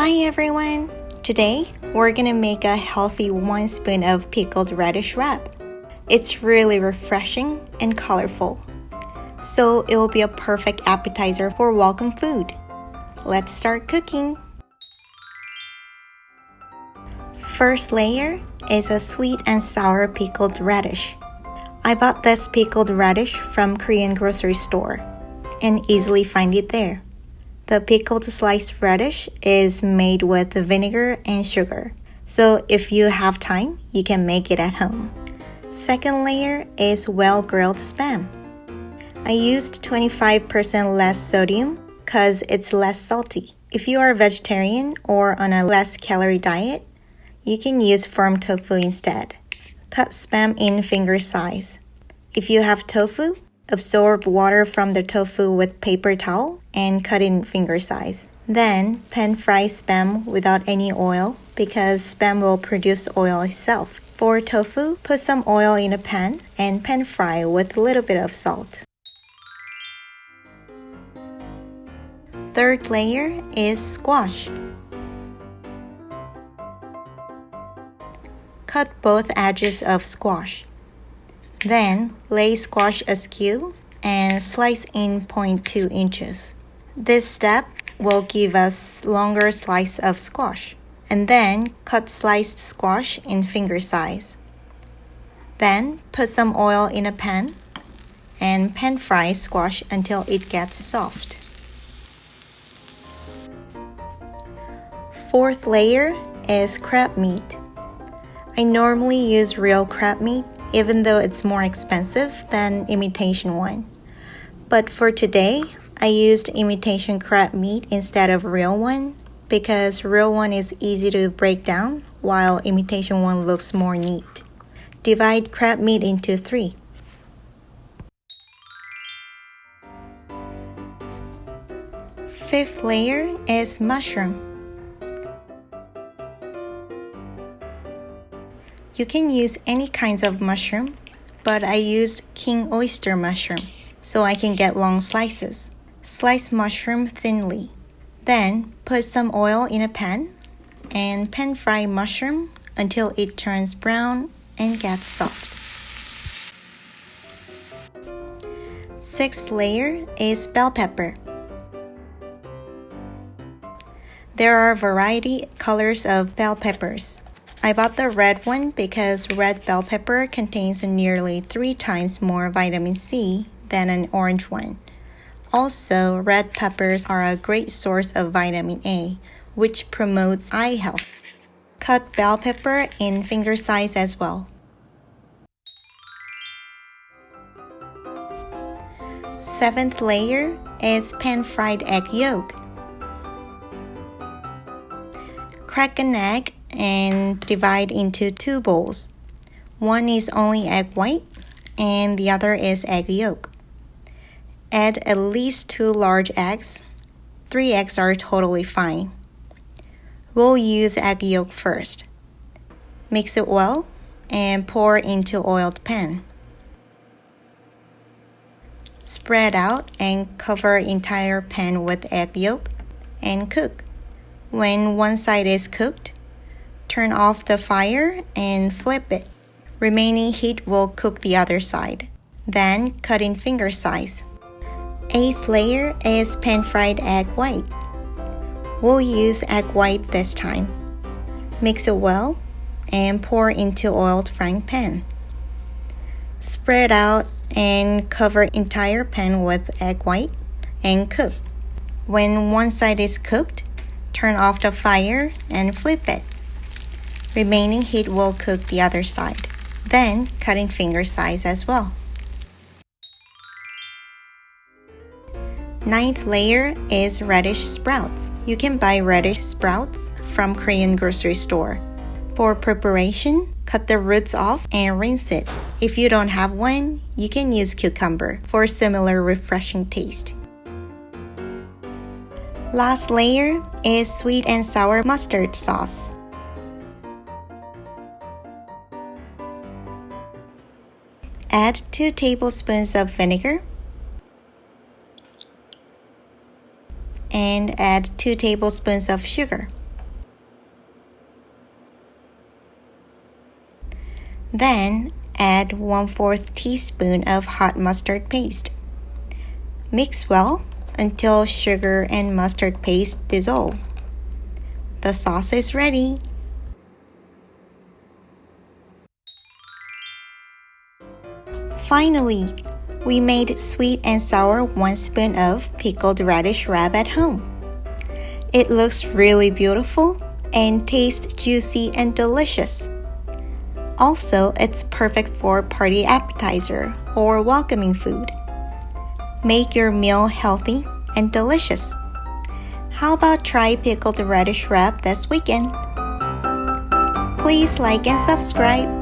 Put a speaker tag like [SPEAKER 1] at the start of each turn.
[SPEAKER 1] Hi everyone! Today, we're gonna make a healthy 1 spoon of pickled radish wrap. It's really refreshing and colorful, so it will be a perfect appetizer for welcome food. Let's start cooking! First layer is a sweet and sour pickled radish. I bought this pickled radish from Korean grocery store and easily find it there. The pickled sliced radish is made with vinegar and sugar, so if you have time, you can make it at home. Second layer is well-grilled spam. I used 25% less sodium because it's less salty. If you are a vegetarian or on a less calorie diet, you can use firm tofu instead. Cut spam in finger size. If you have tofu, absorb water from the tofu with paper towel and cut in finger size. Then pan fry spam without any oil because spam will produce oil itself. For tofu, put some oil in a pan and pan fry with a little bit of salt. Third layer is squash. Cut both edges of squash. Then lay squash askew and slice in 0.2 inches. This step will give us longer slice of squash. And then cut sliced squash in finger size. Then put some oil in a pan and pan fry squash until it gets soft. Fourth layer is crab meat. I normally use real crab meat even though it's more expensive than imitation one. But for today, I used imitation crab meat instead of real one because real one is easy to break down while imitation one looks more neat. Divide crab meat into 3. Fifth layer is mushroom. You can use any kinds of mushroom, but I used king oyster mushroom so I can get long slices. Slice mushroom thinly. Then put some oil in a pan and pan fry mushroom until it turns brown and gets soft. Sixth layer is bell pepper. There are a variety colors of bell peppers. I bought the red one because red bell pepper contains nearly 3 times more vitamin C than an orange one. Also, red peppers are a great source of vitamin A, which promotes eye health. Cut bell pepper in finger size as well. Seventh layer is pan-fried egg yolk. Crack an egg and divide into 2 bowls. One is only egg white and the other is egg yolk. Add at least 2 large eggs. 3 eggs are totally fine. We'll use egg yolk first. Mix it well and pour into oiled pan. Spread out and cover entire pan with egg yolk and cook. When one side is cooked, turn off the fire and flip it. Remaining heat will cook the other side. Then cut in finger size. Eighth layer is pan-fried egg white. We'll use egg white this time. Mix it well and pour into oiled frying pan. Spread out and cover entire pan with egg white and cook. When one side is cooked, turn off the fire and flip it. Remaining heat will cook the other side. Then cut in finger size as well. Ninth layer is radish sprouts. You can buy radish sprouts from Korean grocery store. For preparation, cut the roots off and rinse it. If you don't have one, you can use cucumber for a similar refreshing taste. Last layer is sweet and sour mustard sauce. Add 2 tablespoons of vinegar and add 2 tablespoons of sugar. Then add 1/4 teaspoon of hot mustard paste. Mix well until sugar and mustard paste dissolve. The sauce is ready. Finally, we made sweet and sour 1 spoon of pickled radish wrap at home. It looks really beautiful and tastes juicy and delicious. Also, it's perfect for party appetizer or welcoming food. Make your meal healthy and delicious. How about try pickled radish wrap this weekend? Please like and subscribe.